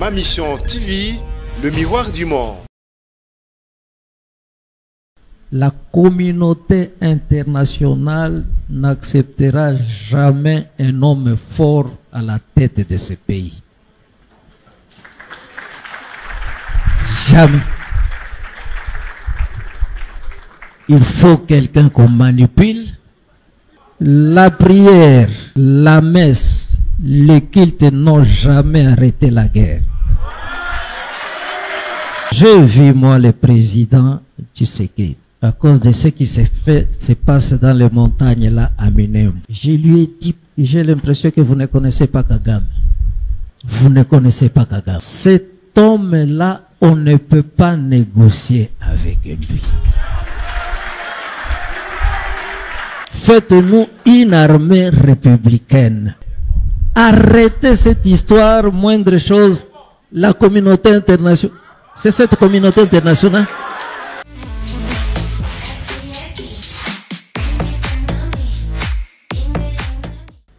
Ma Mission TV, le miroir du monde. La communauté internationale n'acceptera jamais un homme fort à la tête de ce pays. Jamais. Il faut quelqu'un qu'on manipule. La prière, la messe, le culte n'ont jamais arrêté la guerre. J'ai vu, moi, le président Tshisekedi, à cause de ce qui se passe dans les montagnes là à Minembwe. Je lui ai dit, j'ai l'impression que vous ne connaissez pas Kagame. Vous ne connaissez pas Kagame. Cet homme-là, on ne peut pas négocier avec lui. Faites-nous une armée républicaine. Arrêtez cette histoire, moindre chose, la communauté internationale. C'est cette communauté internationale.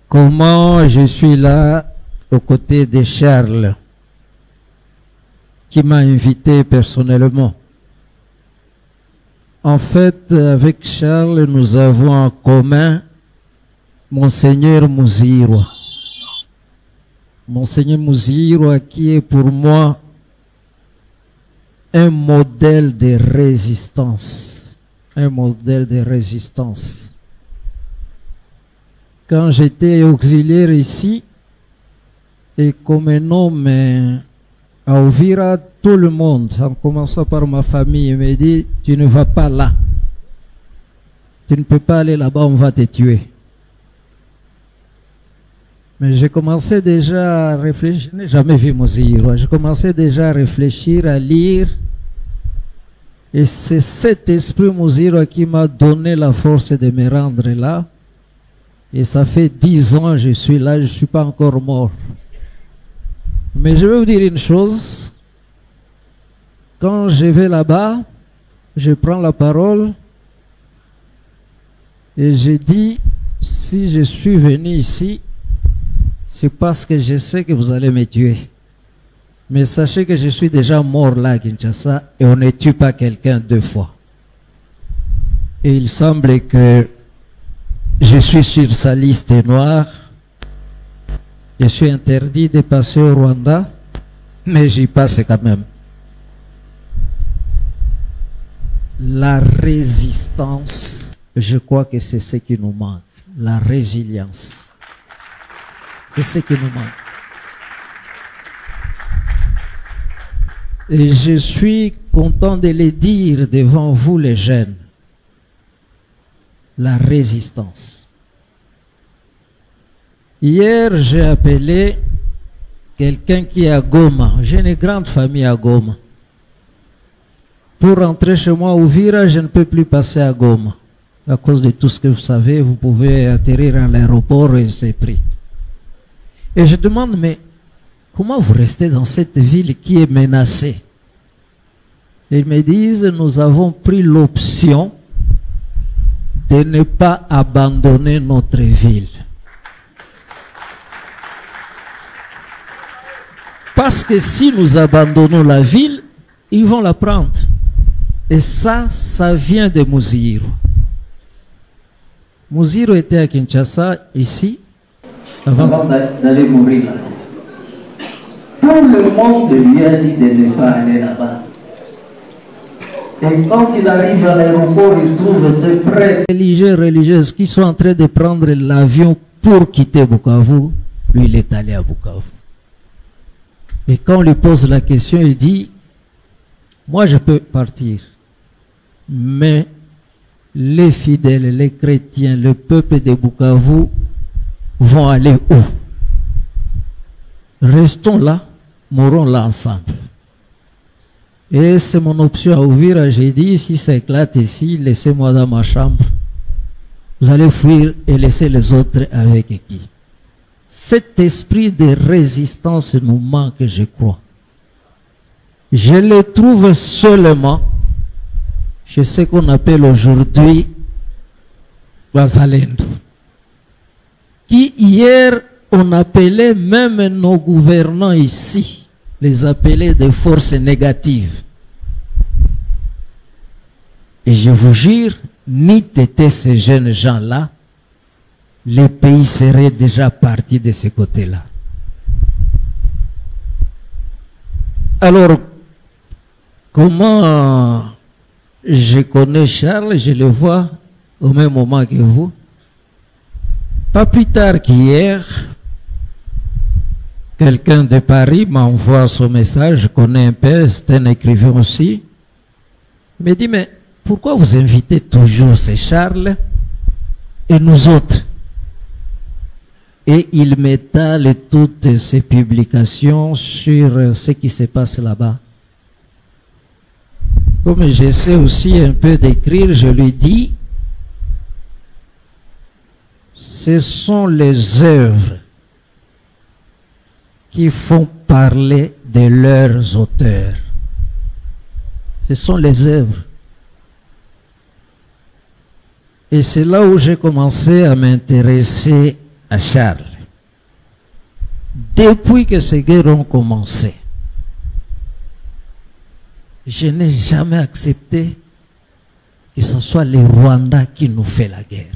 Comment je suis là aux côtés de Charles, qui m'a invité personnellement. En fait, avec Charles, nous avons en commun Monseigneur Muzirwa. Monseigneur Muzirwa qui est pour moi un modèle de résistance. Un modèle de résistance. Quand j'étais auxiliaire ici, et comme un homme à Uvira, tout le monde, en commençant par ma famille, me dit, tu ne vas pas là. Tu ne peux pas aller là-bas, on va te tuer. Mais j'ai commencé déjà à réfléchir, je n'ai jamais vu Muzirwa, j'ai commencé déjà à réfléchir, à lire. Et c'est cet esprit Muzirwa qui m'a donné la force de me rendre là. Et ça fait 10 ans que je suis là, je ne suis pas encore mort. Mais je vais vous dire une chose. Quand je vais là-bas, je prends la parole et je dis, si je suis venu ici, c'est parce que je sais que vous allez me tuer. Mais sachez que je suis déjà mort là à Kinshasa et on ne tue pas quelqu'un 2 fois. Et il semble que je suis sur sa liste noire. Je suis interdit de passer au Rwanda, mais j'y passe quand même. La résistance, je crois que c'est ce qui nous manque. La résilience. C'est ce qui nous manque. Et je suis content de le dire devant vous les jeunes. La résistance. Hier, j'ai appelé quelqu'un qui est à Goma. J'ai une grande famille à Goma. Pour rentrer chez moi au Uvira, je ne peux plus passer à Goma. À cause de tout ce que vous savez, vous pouvez atterrir à l'aéroport et c'est pris. Et je demande, mais comment vous restez dans cette ville qui est menacée? Et ils me disent, nous avons pris l'option de ne pas abandonner notre ville. Parce que si nous abandonnons la ville, ils vont la prendre. Et ça vient de Muzirwa. Muzirwa était à Kinshasa, ici, avant d'aller mourir là-bas. Tout le monde lui a dit de ne pas aller là-bas. Et quand il arrive à l'aéroport, il trouve des prêtres religieuses qui sont en train de prendre l'avion pour quitter Bukavu. Lui, il est allé à Bukavu. Et quand on lui pose la question, il dit, moi je peux partir, mais les fidèles, les chrétiens, le peuple de Bukavu vont aller où? Restons là, mourons là ensemble. Et c'est mon option à Uvira. J'ai dit, si ça éclate ici, laissez-moi dans ma chambre. Vous allez fuir et laisser les autres avec qui? Cet esprit de résistance nous manque, je crois. Je le trouve seulement chez ce qu'on appelle aujourd'hui Wazalendo, qui hier on appelait même nos gouvernants ici les appeler des forces négatives. Et je vous jure, ni t'étaient ces jeunes gens-là, le pays serait déjà parti de ce côté-là. Alors, comment je connais Charles, je le vois au même moment que vous. Pas plus tard qu'hier, quelqu'un de Paris m'envoie son message, je connais un peu, c'est un écrivain aussi. Il me dit, mais pourquoi vous invitez toujours ces Charles et nous autres? Et il m'étale toutes ses publications sur ce qui se passe là-bas. Comme j'essaie aussi un peu d'écrire, je lui dis, ce sont les œuvres qui font parler de leurs auteurs. Ce sont les œuvres. Et c'est là où j'ai commencé à m'intéresser à Charles. Depuis que ces guerres ont commencé, je n'ai jamais accepté que ce soit les Rwandais qui nous fait la guerre.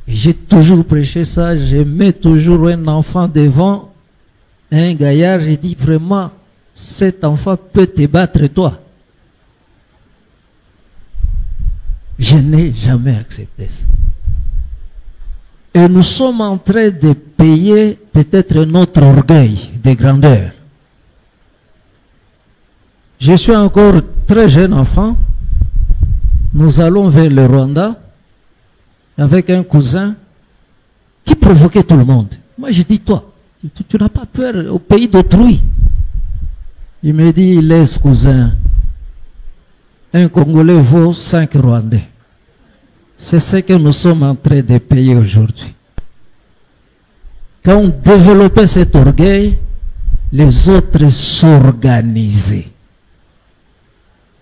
J'ai toujours prêché ça, je mets toujours un enfant devant un gaillard, j'ai dit vraiment, cet enfant peut te battre toi. Je n'ai jamais accepté ça. Et nous sommes en train de payer peut-être notre orgueil de grandeur. Je suis encore très jeune enfant. Nous allons vers le Rwanda avec un cousin qui provoquait tout le monde. Moi, je dis, toi, tu n'as pas peur au pays d'autrui. Il me dit, laisse cousin, un Congolais vaut 5 Rwandais. C'est ce que nous sommes en train de payer aujourd'hui. Quand on développait cet orgueil, les autres s'organisaient.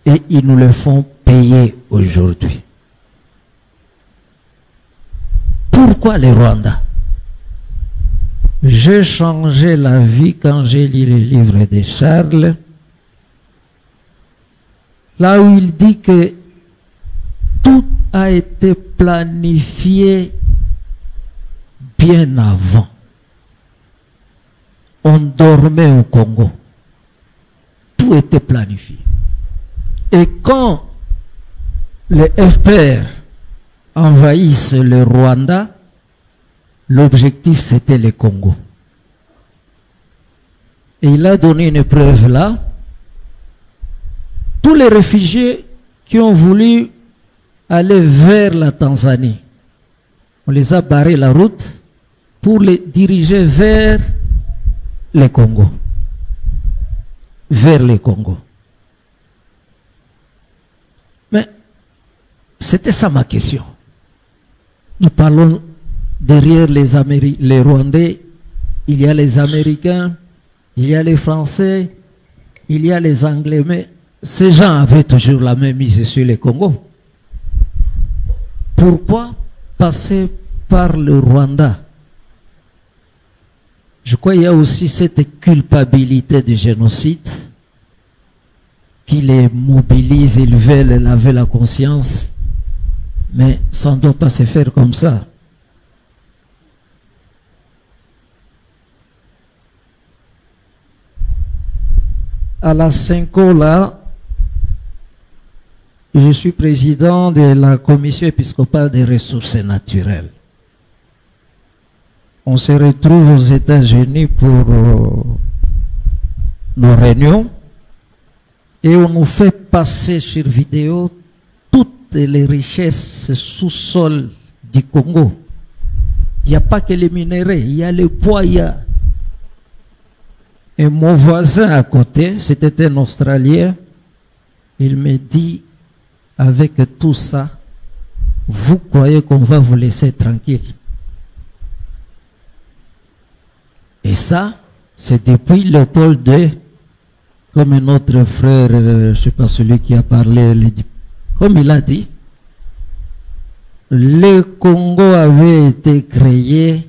Et ils nous le font payer aujourd'hui. Pourquoi les Rwandais? J'ai changé la vie quand j'ai lu le livre de Charles. Là où il dit que tout a été planifié bien avant. On dormait au Congo. Tout était planifié. Et quand les FPR envahissent le Rwanda, l'objectif c'était le Congo. Et il a donné une preuve là. Tous les réfugiés qui ont voulu aller vers la Tanzanie, on les a barré la route pour les diriger vers le Congo. Vers le Congo. Mais c'était ça ma question. Nous parlons derrière les Rwandais, il y a les Américains, il y a les Français, il y a les Anglais, mais ces gens avaient toujours la même mise sur le Congo. Pourquoi passer par le Rwanda? Je crois qu'il y a aussi cette culpabilité du génocide qui les mobilise, ils veulent laver la conscience, mais ça ne doit pas se faire comme ça. À la Cinco, là, je suis président de la commission épiscopale des ressources naturelles. On se retrouve aux États-Unis pour nos réunions et on nous fait passer sur vidéo toutes les richesses sous-sol du Congo. Il n'y a pas que les minéraux, il y a le bois, il y a... Et mon voisin à côté, c'était un Australien, il me dit, avec tout ça, vous croyez qu'on va vous laisser tranquille? Et ça, c'est depuis Léopold II, comme un autre frère, je ne sais pas celui qui a parlé, comme il a dit, le Congo avait été créé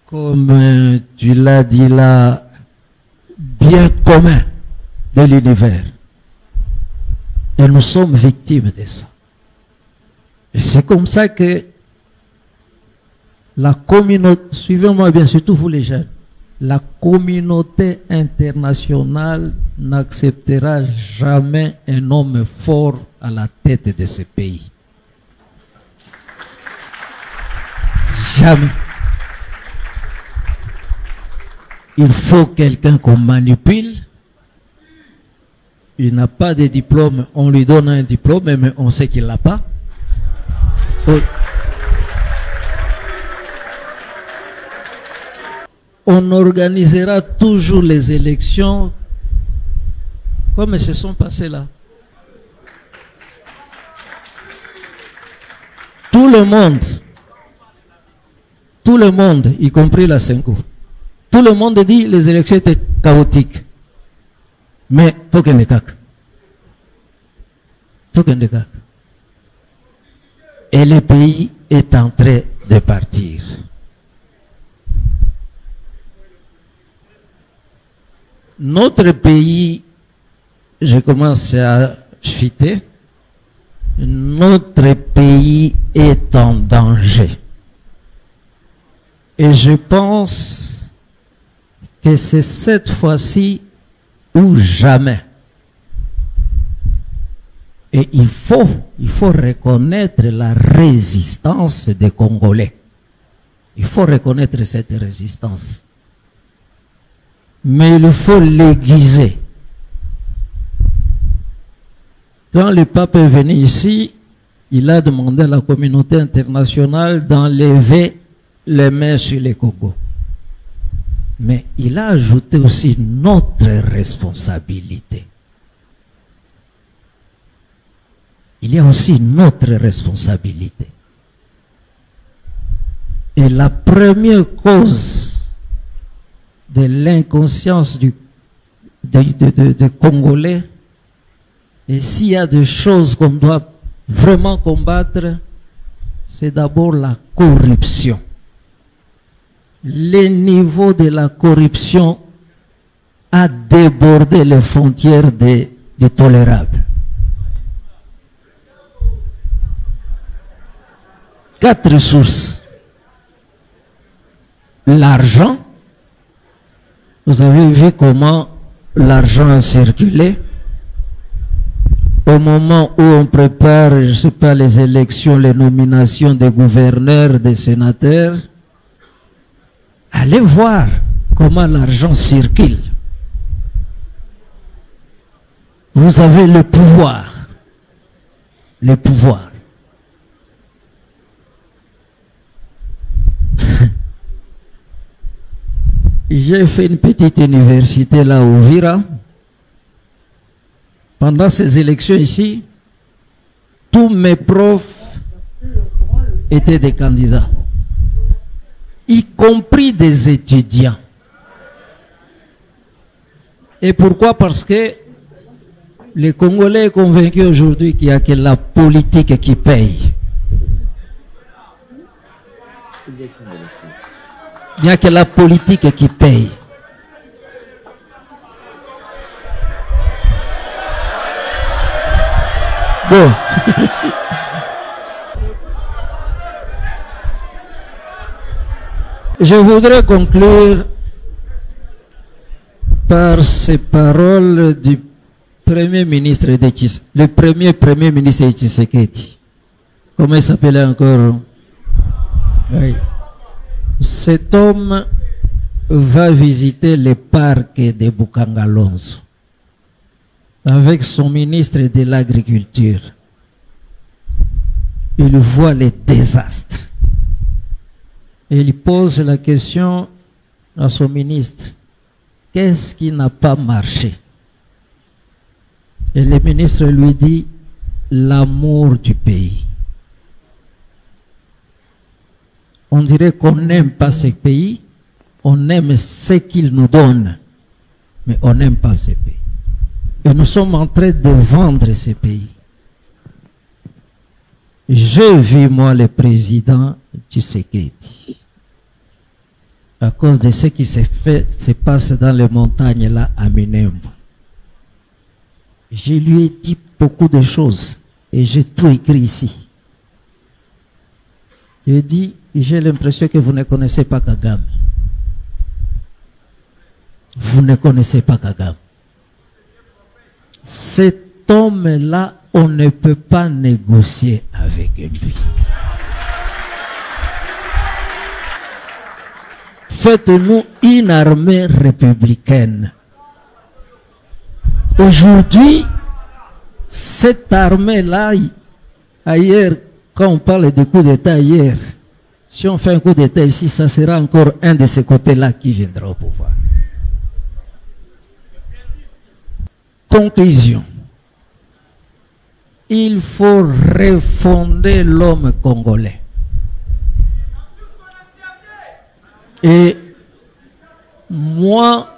comme tu l'as dit là, bien commun de l'univers. Et nous sommes victimes de ça. Et c'est comme ça que la communauté, suivez-moi bien, surtout vous les jeunes, la communauté internationale n'acceptera jamais un homme fort à la tête de ce pays. Jamais. Il faut quelqu'un qu'on manipule. Il n'a pas de diplôme, on lui donne un diplôme, mais on sait qu'il ne l'a pas. On organisera toujours les élections comme elles se sont passées là. Tout le monde, y compris la Senko, tout le monde dit que les élections étaient chaotiques. Mais token de cac. Et le pays est en train de partir. Notre pays, je commence à chuter, notre pays est en danger. Et je pense que c'est cette fois-ci ou jamais. Et il faut reconnaître la résistance des Congolais. Il faut reconnaître cette résistance. Mais il faut l'aiguiser. Quand le pape est venu ici, il a demandé à la communauté internationale d'enlever les mains sur les Congo. Mais il a ajouté aussi notre responsabilité. Il y a aussi notre responsabilité. Et la première cause de l'inconscience des Congolais, et s'il y a des choses qu'on doit vraiment combattre, c'est d'abord la corruption. Le niveau de la corruption a débordé les frontières du tolérable. 4 sources. L'argent. Vous avez vu comment l'argent a circulé. Au moment où on prépare, je ne sais pas, les élections, les nominations des gouverneurs, des sénateurs, allez voir comment l'argent circule. Vous avez le pouvoir. Le pouvoir. J'ai fait une petite université là au Vira. Pendant ces élections ici, tous mes profs étaient des candidats, y compris des étudiants. Et pourquoi? Parce que les Congolais sont convaincus aujourd'hui qu'il n'y a que la politique qui paye. Il n'y a que la politique qui paye. Bon. Je voudrais conclure par ces paroles du Premier ministre de Tshisekedi, le premier ministre de Tshisekedi. Comment il s'appelait encore? Oui. Cet homme va visiter le parc de Bukangalonzo avec son ministre de l'Agriculture. Il voit les désastres. Et il pose la question à son ministre. Qu'est-ce qui n'a pas marché? Et le ministre lui dit l'amour du pays. On dirait qu'on n'aime pas ce pays, on aime ce qu'il nous donne, mais on n'aime pas ce pays. Et nous sommes en train de vendre ce pays. J'ai vu, moi, le président Tshisekedi. à cause de ce qui se passe dans les montagnes là à Minembwe. Je lui ai dit beaucoup de choses et j'ai tout écrit ici. Je lui ai dit, j'ai l'impression que vous ne connaissez pas Kagame. Vous ne connaissez pas Kagame. Cet homme-là, on ne peut pas négocier avec lui. Faites-nous une armée républicaine. Aujourd'hui, cette armée-là, ailleurs, quand on parle de coup d'État ailleurs, si on fait un coup d'État ici, ça sera encore un de ces côtés-là qui viendra au pouvoir. Conclusion. Il faut refonder l'homme congolais. Et moi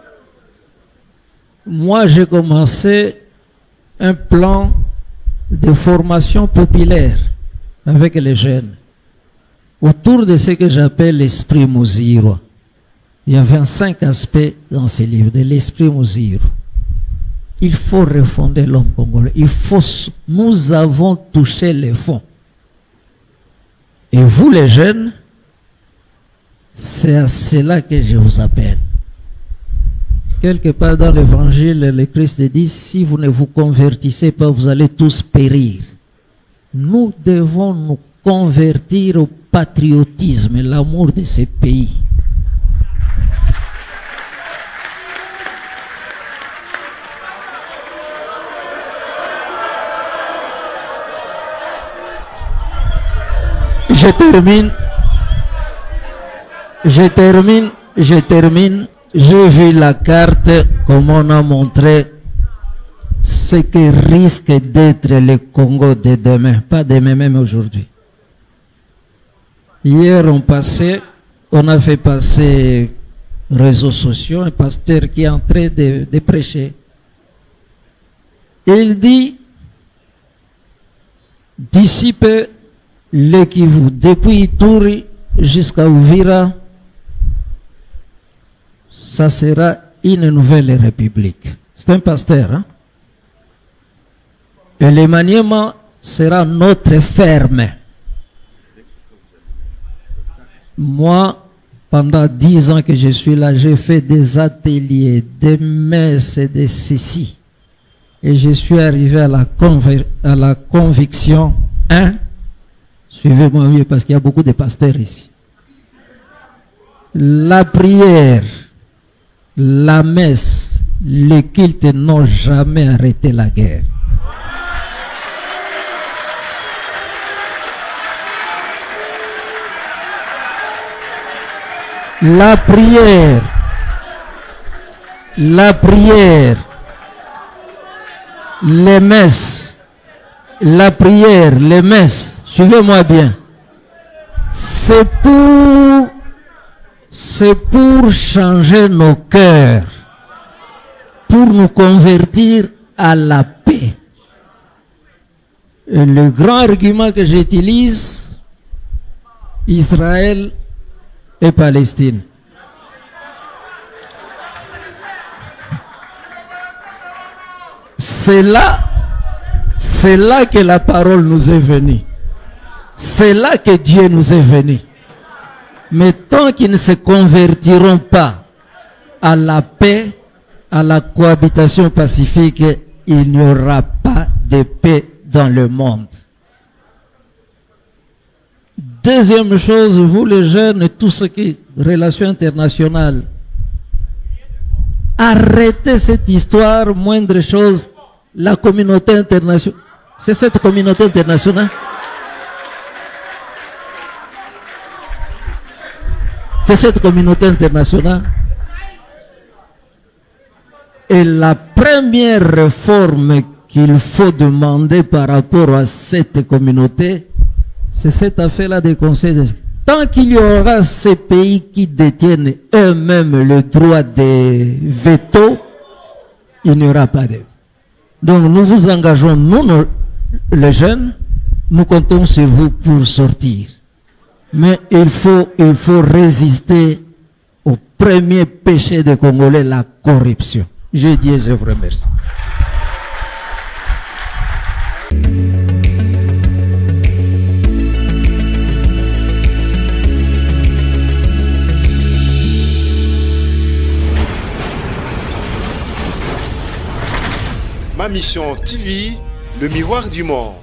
j'ai commencé un plan de formation populaire avec les jeunes autour de ce que j'appelle l'esprit Muziro. Il y a 25 aspects dans ce livre de l'esprit Muziro. Il faut refonder l'homme congolais. Nous avons touché les fonds. Et vous les jeunes, c'est à cela que je vous appelle. Quelque part dans l'évangile, le Christ dit, si vous ne vous convertissez pas, vous allez tous périr. Nous devons nous convertir au patriotisme et l'amour de ce pays. Je termine. J'ai vu la carte, comme on a montré ce que risque d'être le Congo de demain. Pas demain, même aujourd'hui. Hier, on a fait passer réseaux sociaux, un pasteur qui est en train de prêcher. Il dit, d'ici peu, le Kivu, depuis Ituri jusqu'à Uvira, ça sera une nouvelle république. C'est un pasteur. Hein? Et le Maniema sera notre ferme. Moi, pendant 10 ans que je suis là, j'ai fait des ateliers, des messes et des ceci. Et je suis arrivé à la conviction, suivez-moi mieux parce qu'il y a beaucoup de pasteurs ici. La prière, la messe, les cultes n'ont jamais arrêté la guerre. La prière, les messes, suivez-moi bien. C'est pour changer nos cœurs, pour nous convertir à la paix. Et le grand argument que j'utilise, Israël et Palestine. C'est là que la parole nous est venue. C'est là que Dieu nous est venu. Mais tant qu'ils ne se convertiront pas à la paix, à la cohabitation pacifique, il n'y aura pas de paix dans le monde. Deuxième chose, vous les jeunes, tout ce qui est relations internationales, arrêtez cette histoire, moindre chose, la communauté internationale. C'est cette communauté internationale. C'est cette communauté internationale. Et la première réforme qu'il faut demander par rapport à cette communauté, c'est cette affaire-là des conseils. Tant qu'il y aura ces pays qui détiennent eux-mêmes le droit de veto, il n'y aura pas de. Donc nous vous engageons, nous les jeunes, nous comptons sur vous pour sortir. Mais il faut résister au premier péché des Congolais, la corruption. Je dis et je vous remercie. Ma Mission TV, le miroir du monde.